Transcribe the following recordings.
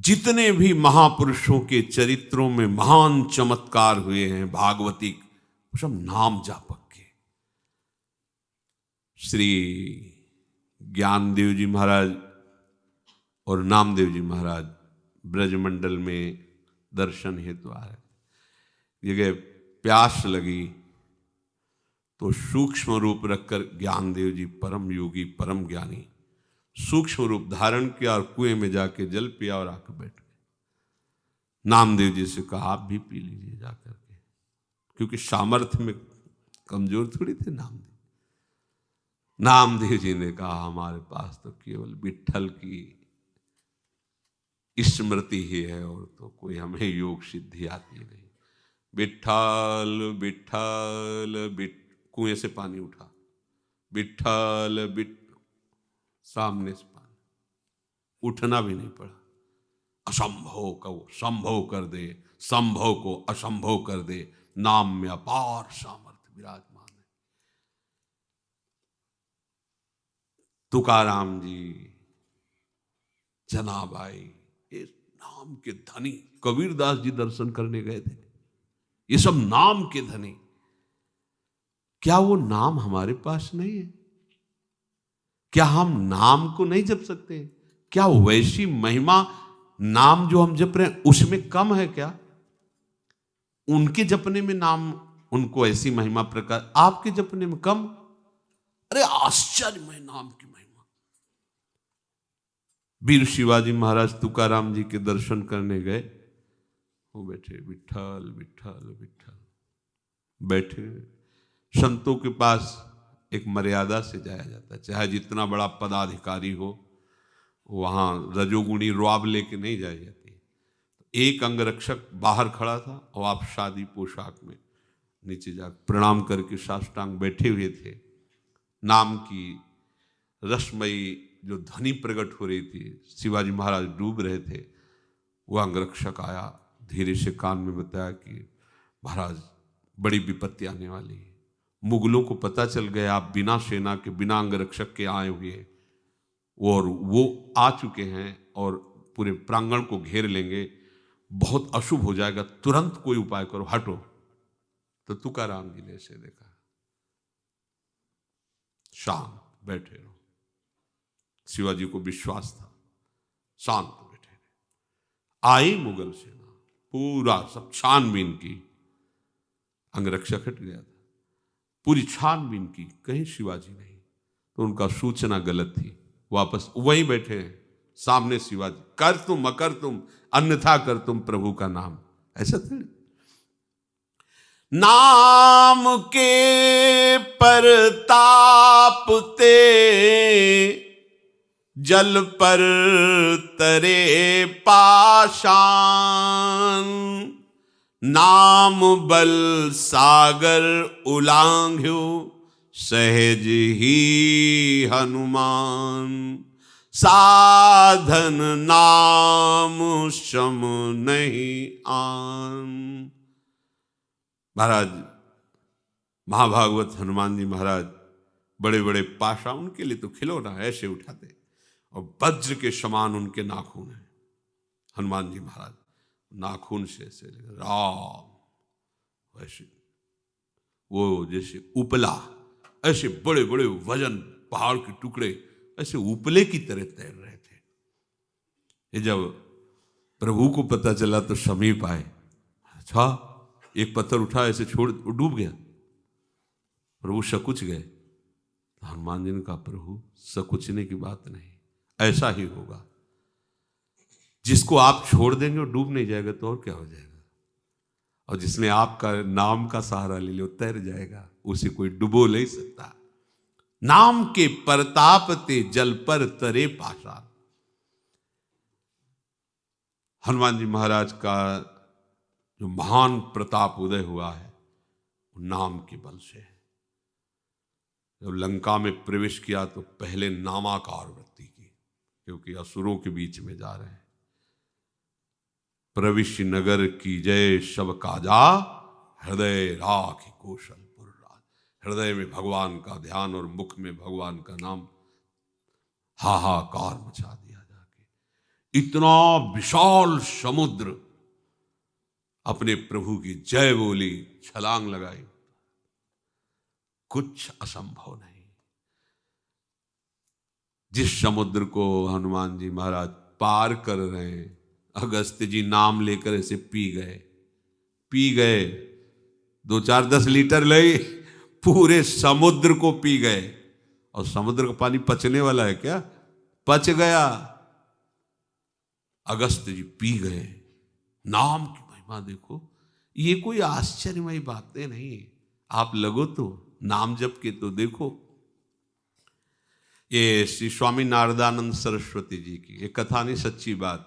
जितने भी महापुरुषों के चरित्रों में महान चमत्कार हुए हैं भागवती, वो सब नाम जापक के। श्री ज्ञानदेव जी महाराज और नामदेव जी महाराज ब्रजमंडल में दर्शन हेतु आ रहे। जगह प्यास लगी तो सूक्ष्म रूप रखकर ज्ञानदेव जी परम योगी परम ज्ञानी सूक्ष्म रूप धारण किया और कुएं में जाके जल पिया और आकर बैठ गए। नामदेव जी से कहा आप भी पी लीजिए जाकर के, क्योंकि सामर्थ्य में कमजोर थोड़ी थे नामदेव। नामदेव जी ने कहा हमारे पास तो केवल विट्ठल की स्मृति ही है और तो कोई हमें योग सिद्धि आती नहीं। विट्ठल विट्ठल कुएं से पानी उठा, विट्ठल सामने से पानी, उठना भी नहीं पड़ा। असंभव को संभव कर दे, संभव को असंभव कर दे, नाम में अपार सामर्थ्य विराजमान है। तुकाराम जी, जनाबाई, ये नाम के धनी। कबीरदास जी दर्शन करने गए थे, ये सब नाम के धनी। क्या वो नाम हमारे पास नहीं है? क्या हम नाम को नहीं जप सकते? क्या वैसी महिमा नाम जो हम जप रहे हैं उसमें कम है क्या? उनके जपने में नाम, उनको ऐसी महिमा प्रकार, आपके जपने में कम? अरे आश्चर्यमय नाम की महिमा। वीर शिवाजी महाराज तुकाराम जी के दर्शन करने गए, वो बैठे विट्ठल विट्ठल विट्ठल बैठे। संतों के पास एक मर्यादा से जाया जाता है, चाहे जितना बड़ा पदाधिकारी हो, वहां रजोगुणी रुआब लेके नहीं जाई जाती। एक अंगरक्षक बाहर खड़ा था और आप शादी पोशाक में नीचे जा प्रणाम करके साष्टांग बैठे हुए थे। नाम की रसमयी जो ध्वनि प्रकट हो रही थी, शिवाजी महाराज डूब रहे थे। वह अंगरक्षक आया, धीरे से कान में बताया कि महाराज बड़ी विपत्ति आने वाली है। मुगलों को पता चल गया आप बिना सेना के बिना अंगरक्षक के आए हुए हैं और वो आ चुके हैं और पूरे प्रांगण को घेर लेंगे, बहुत अशुभ हो जाएगा, तुरंत कोई उपाय करो, हटो। तो तुकाराम जी ने ऐसे देखा, शांत बैठे रहो। शिवाजी को विश्वास था, शांत बैठे रहे। आई मुगल सेना, पूरा सब छानबीन की, अंगरक्षक हट गया था, पूरी छानबीन की, कहीं शिवाजी नहीं। तो उनका सूचना गलत थी, वापस वहीं बैठे हैं सामने शिवाजी। कर तुम अकर तुम अन्यथा कर तुम प्रभु का नाम, ऐसा थे। नाम के परताप ते जल पर तरे पाषाण, नाम बल सागर उलांघ्यो सहज ही हनुमान, साधन नाम सम नहीं आन। महाराज महाभागवत हनुमान जी महाराज बड़े बड़े पाशा, उनके लिए तो खिलौना ऐसे उठाते, और वज्र के समान उनके नाखून हैं। हनुमान जी महाराज नाखून से ऐसे राम, वैसे वो जैसे उपला, ऐसे बड़े बड़े वजन पहाड़ के टुकड़े ऐसे उपले की तरह तैर रहे थे। ये जब प्रभु को पता चला तो समीप आए, अच्छा, एक पत्थर उठा ऐसे छोड़, डूब गया। प्रभु सकुच गए। हनुमान जी ने कहा प्रभु सकुचने की बात नहीं, ऐसा ही होगा। जिसको आप छोड़ देंगे वो डूब नहीं जाएगा तो और क्या हो जाएगा, और जिसने आपका नाम का सहारा ले लिया तैर जाएगा, उसे कोई डुबो नहीं सकता। नाम के परताप ते जल पर तरे पाषाण। हनुमान जी महाराज का जो महान प्रताप उदय हुआ है वो नाम के बल से है। जब लंका में प्रवेश किया तो पहले नामाकार वृत्ति की, क्योंकि असुरों के बीच में जा रहे हैं। प्रविश्य नगर की जय सब काजा, हृदय राख कौशलपुर राज। हृदय में भगवान का ध्यान और मुख में भगवान का नाम, हाहाकार मचा दिया जाके। इतना विशाल समुद्र अपने प्रभु की जय बोली, छलांग लगाई, कुछ असंभव नहीं। जिस समुद्र को हनुमान जी महाराज पार कर रहे हैं, अगस्त्य जी नाम लेकर ऐसे पी गए 2-4-10 लीटर ले, पूरे समुद्र को पी गए। और समुद्र का पानी पचने वाला है क्या? पच गया। अगस्त्य जी पी गए। नाम की महिमा देखो, ये कोई आश्चर्यमयी बातें नहीं है। आप लगो तो नाम जप के तो देखो। ये श्री स्वामी नारदानंद सरस्वती जी की एक कथा नहीं, सच्ची बात।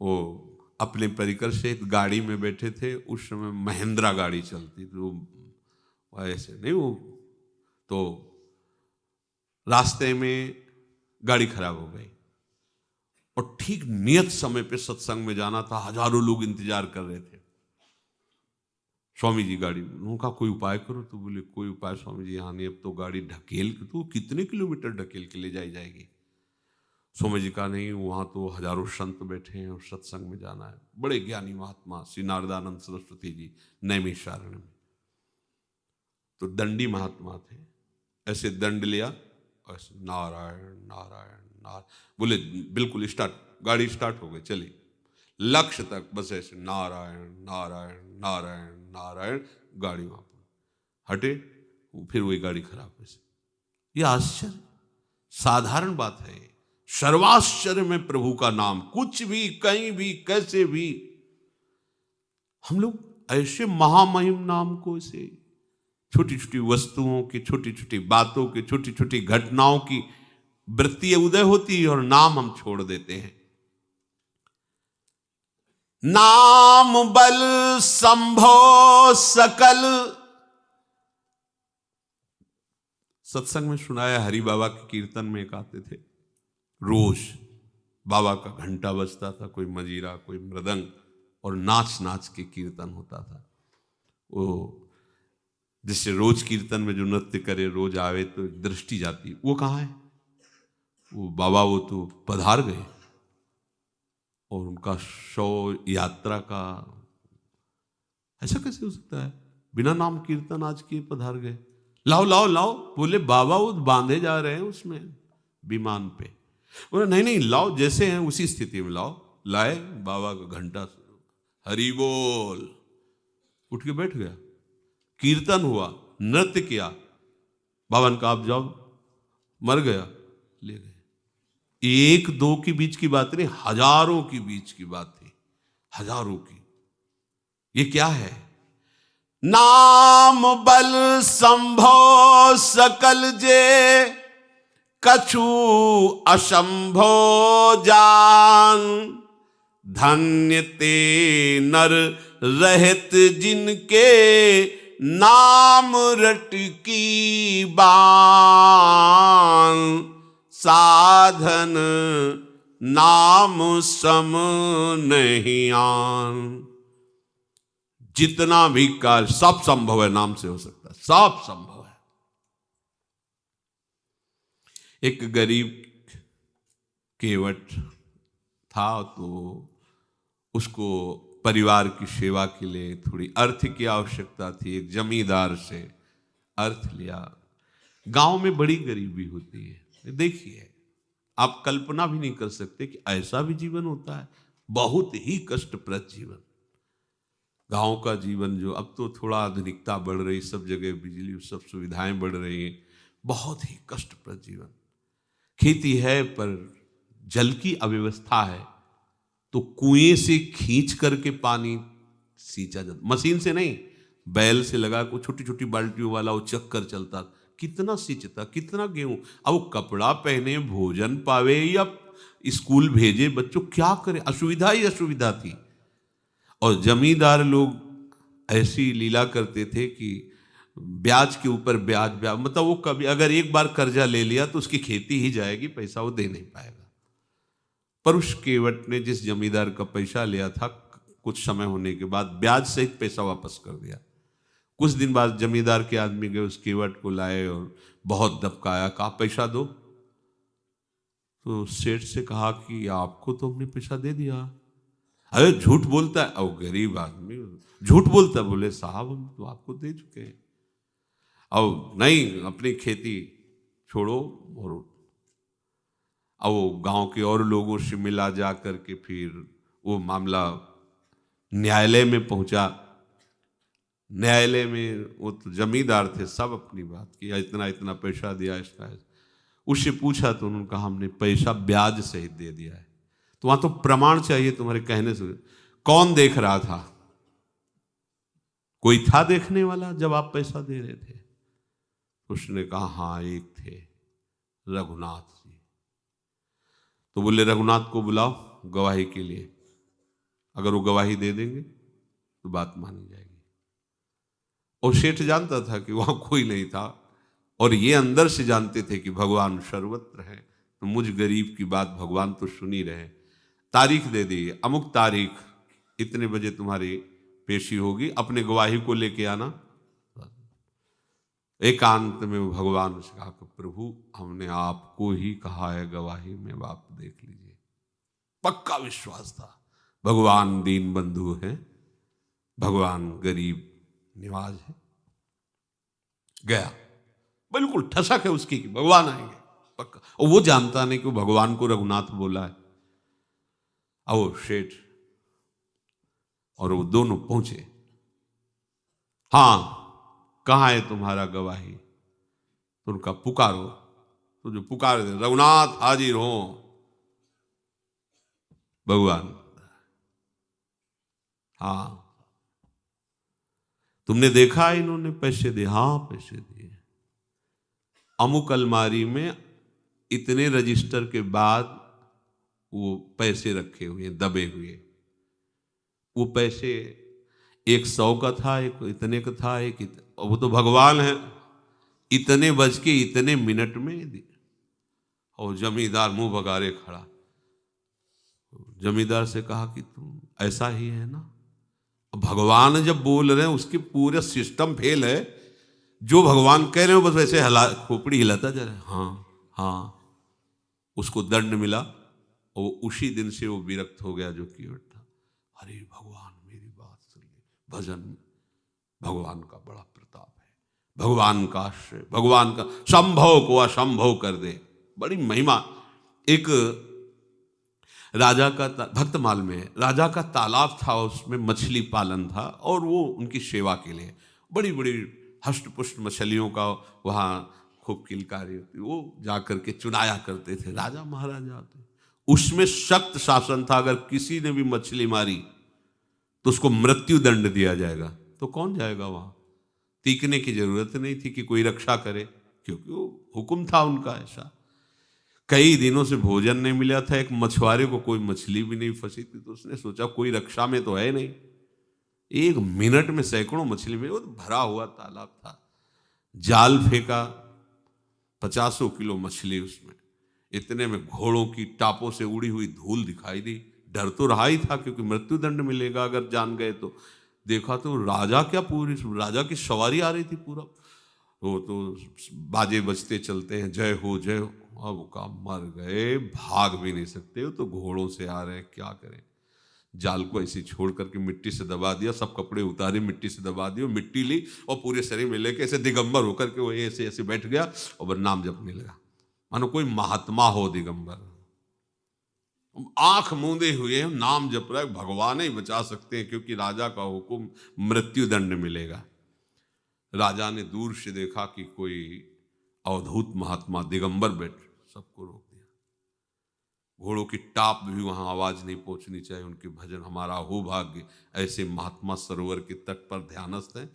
वो अपने परिकर से एक गाड़ी में बैठे थे, उस समय महिंद्रा गाड़ी चलती थी, वो ऐसे नहीं, वो तो रास्ते में गाड़ी खराब हो गई और ठीक नियत समय पे सत्संग में जाना था, हजारों लोग इंतजार कर रहे थे। स्वामी जी गाड़ी, उनका कोई उपाय करो, तो बोले कोई उपाय स्वामी जी यहाँ नहीं, अब तो गाड़ी ढकेल के, तो कितने किलोमीटर ढकेल के ले जाएगी। स्वामी जी का नहीं, वहाँ तो हजारों संत बैठे हैं और सत्संग में जाना है। बड़े ज्ञानी महात्मा श्री नारदानंद सरस्वती जी नैमिषारण्य में, तो दंडी महात्मा थे। ऐसे दंड लिया और ऐसे नारायण नारायण नारायण बोले, बिल्कुल स्टार्ट, गाड़ी स्टार्ट हो गई, चली लक्ष्य तक, बस ऐसे नारायण नारायण नारायण नारायण, गाड़ी वहां पर हटे, फिर वही गाड़ी खराब। ऐसे ये आश्चर्य, साधारण बात है। सर्वाश्चर्य में प्रभु का नाम, कुछ भी कहीं भी कैसे भी, हम लोग ऐसे महामहिम नाम को, ऐसे छोटी छोटी वस्तुओं की, छोटी छोटी बातों की, छोटी छोटी घटनाओं की वृत्ति उदय होती है और नाम हम छोड़ देते हैं। नाम बल संभो सकल, सत्संग में सुनाया, हरि बाबा के कीर्तन में एक आते थे, रोज बाबा का घंटा बजता था, कोई मजीरा कोई मृदंग, और नाच नाच के कीर्तन होता था। वो जिससे रोज कीर्तन में जो नृत्य करे, रोज आवे तो दृष्टि जाती, वो कहाँ है? वो बाबा वो तो पधार गए और उनका शव यात्रा का, ऐसा कैसे हो सकता है? बिना नाम कीर्तन आज किए पधार गए। लाओ लाओ लाओ, बोले बाबा वो बांधे जा रहे हैं उसमें विमान पे। बोले नहीं नहीं लाओ, जैसे हैं उसी स्थिति में लाओ। लाए, बाबा का घंटा, हरि बोल, उठ के बैठ गया, कीर्तन हुआ, नृत्य किया। बाबा ने कहा आप जाओ, मर गया, ले गए। एक दो के बीच की बात नहीं, हजारों की बीच की बात थी, हजारों की। ये क्या है? नाम बल संभो सकल जे, कछु असंभो जान, धन्य ते नर रहित जिनके नाम रट की बान, साधन नाम सम नहीं आन। जितना भी कार्य सब संभव है, नाम से हो सकता है, सब संभव है। एक गरीब केवट था, तो उसको परिवार की सेवा के लिए थोड़ी अर्थ की आवश्यकता थी। एक जमींदार से अर्थ लिया। गांव में बड़ी गरीबी होती है, देखिए आप कल्पना भी नहीं कर सकते कि ऐसा भी जीवन होता है। बहुत ही कष्टप्रद जीवन, गांव का जीवन। जो अब तो थोड़ा आधुनिकता बढ़ रही, सब जगह बिजली सब सुविधाएं बढ़ रही हैं, बहुत ही कष्टप्रद जीवन। खेती है पर जल की अव्यवस्था है, तो कुएं से खींच करके पानी सींचा जाता, मशीन से नहीं, बैल से लगा को छोटी छोटी बाल्टियों वाला वो चक्कर चलता। कितना सींचता, कितना गेहूं। अब वो कपड़ा पहने, भोजन पावे या स्कूल भेजे बच्चों, क्या करे, असुविधा ही असुविधा थी। और जमींदार लोग ऐसी लीला करते थे कि ब्याज के ऊपर ब्याज, ब्याज, मतलब वो कभी अगर एक बार कर्जा ले लिया तो उसकी खेती ही जाएगी, पैसा वो दे नहीं पाएगा। पर उस केवट ने जिस जमींदार का पैसा लिया था, कुछ समय होने के बाद ब्याज सहित पैसा वापस कर दिया। कुछ दिन बाद जमींदार के आदमी गए, उस केवट को लाए और बहुत दबकाया, कहा पैसा दो। तो सेठ से कहा कि आपको तो हमने पैसा दे दिया। अरे झूठ बोलता है। और गरीब आदमी झूठ बोलता है। बोले साहब हम तो आपको दे चुके हैं। अब नहीं, अपनी खेती छोड़ो। और अब वो गांव के और लोगों से मिला जा करके फिर वो मामला न्यायालय में पहुंचा। न्यायालय में वो तो जमींदार थे, सब अपनी बात की, इतना इतना पैसा दिया इसका। उससे पूछा तो उन्होंने कहा हमने पैसा ब्याज सहित दे दिया है। तो वहां तो प्रमाण चाहिए तुम्हारे कहने से। कौन देख रहा था? कोई था देखने वाला जब आप पैसा दे रहे थे? उसने कहा हाँ एक थे, रघुनाथ जी। तो बोले रघुनाथ को बुलाओ गवाही के लिए। अगर वो गवाही दे देंगे तो बात मानी जाएगी। और सेठ जानता था कि वहां कोई नहीं था, और ये अंदर से जानते थे कि भगवान सर्वत्र है, तो मुझ गरीब की बात भगवान तो सुन ही रहे। तारीख दे दी, अमुक तारीख इतने बजे तुम्हारी पेशी होगी, अपने गवाही को लेके आना। एकांत में वो भगवान से कहा कि प्रभु हमने आपको ही कहा है गवाही में, आप देख लीजिए। पक्का विश्वास था भगवान दीन बंधु है, भगवान गरीब निवाज है। गया, बिल्कुल ठसक है उसकी कि भगवान आएंगे पक्का। और वो जानता नहीं कि वो भगवान को रघुनाथ बोला है। आओ शेठ और वो दोनों पहुंचे। हाँ कहाँ है तुम्हारा गवाही? तो उनका पुकारो। तो जो पुकार दे रघुनाथ हाजिर हो। भगवान हाँ तुमने देखा इन्होंने पैसे दिए? हाँ पैसे दिए। अमुक अलमारी में इतने रजिस्टर के बाद वो पैसे रखे हुए दबे हुए। वो पैसे 100 का था, एक इतने का था, वो तो भगवान है। इतने बज के इतने मिनट में दी। और जमींदार मुंह भगारे खड़ा। जमींदार से कहा कि तुम ऐसा ही है ना? भगवान जब बोल रहे हैं उसके पूरे सिस्टम फेल है। जो भगवान कह रहे हो बस वैसे खोपड़ी हिलाता जा रहा है। हाँ हाँ। उसको दंड मिला और उसी दिन से वो विरक्त हो गया जो कीर्त था। अरे भगवान मेरी बात सुन ले। भजन भगवान का बड़ा प्रताप है, भगवान का आश्रय, भगवान का संभव को असंभव कर दे, बड़ी महिमा। एक राजा का भक्तमाल में राजा का तालाब था, उसमें मछली पालन था और वो उनकी सेवा के लिए बड़ी बड़ी हष्टपुष्ट मछलियों का वहाँ खूब किलकारी होती, वो जाकर के चुनाया करते थे राजा महाराजा थे। उसमें सख्त शासन था, अगर किसी ने भी मछली मारी तो उसको मृत्यु दंड दिया जाएगा। तो कौन जाएगा वहाँ? तीखने की जरूरत नहीं थी कि कोई रक्षा करे, क्योंकि वो हुक्म था उनका ऐसा। कई दिनों से भोजन नहीं मिला था, एक मछुआरे को कोई मछली भी नहीं फंसी थी, तो उसने सोचा कोई रक्षा में तो है नहीं, एक मिनट में सैकड़ों मछली मिली। वो तो भरा हुआ तालाब था, जाल फेंका, 50 किलो मछली उसमें। इतने में घोड़ों की टापों से उड़ी हुई धूल दिखाई दी। डर तो रहा ही था क्योंकि मृत्यु दंड मिलेगा अगर जान गए तो। देखा तो राजा क्या, पूरी राजा की सवारी आ रही थी पूरा। वो तो बाजे बजते चलते हैं, जय हो जय हो। अब का मर गए, भाग भी नहीं सकते, वो तो घोड़ों से आ रहे हैं, क्या करें। जाल को ऐसे छोड़ करके मिट्टी से दबा दिया, सब कपड़े उतारे, मिट्टी से दबा दिया, मिट्टी ली और पूरे शरीर में लेके ऐसे दिगंबर होकर के वो ऐसे ऐसे बैठ गया और नाम जपने लगा, मानो कोई महात्मा हो। दिगंबर आंख मूंदे हुए नाम जप रहा है, भगवान ही बचा सकते हैं क्योंकि राजा का हुक्म, मृत्यु दंड मिलेगा। राजा ने दूर से देखा कि कोई अवधूत महात्मा दिगंबर बैठ, सबको रोक दिया। घोड़ों की टाप भी वहां आवाज नहीं पहुंचनी चाहिए उनके भजन। हमारा हो भाग्य ऐसे महात्मा सरोवर के तट पर ध्यानस्थ हैं।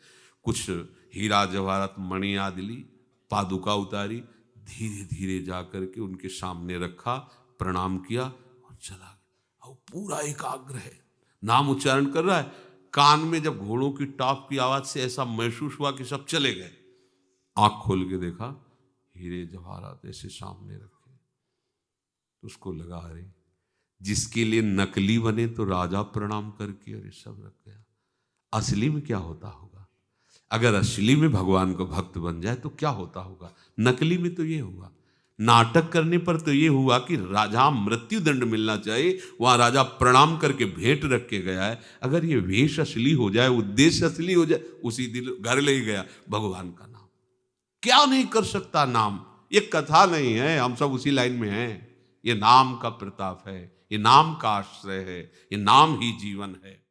कुछ हीरा जवाहरात मणि आदि ली, पादुका उतारी, धीरे धीरे जाकर के उनके सामने रखा, प्रणाम किया और चला गया। और पूरा एकाग्र है, नाम उच्चारण कर रहा है। कान में जब घोड़ों की टाप की आवाज से ऐसा महसूस हुआ कि सब चले गए। आंख खोल के देखा, हीरे जवाहरात ऐसे सामने रखे। उसको लगा अरे जिसके लिए नकली बने तो राजा प्रणाम करके अरे सब रख गया, असली में क्या होता होगा? अगर असली में भगवान को भक्त बन जाए तो क्या होता होगा? नकली में तो ये होगा। नाटक करने पर तो ये हुआ कि राजा मृत्यु दंड मिलना चाहिए, वहां राजा प्रणाम करके भेंट रख के गया है। अगर ये वेश असली हो जाए, उद्देश्य असली हो जाए, उसी दिन घर ले गया भगवान का नाम। क्या नहीं कर सकता नाम, ये कथा नहीं है, हम सब उसी लाइन में हैं। ये नाम का प्रताप है, ये नाम का आश्रय है, ये नाम ही जीवन है।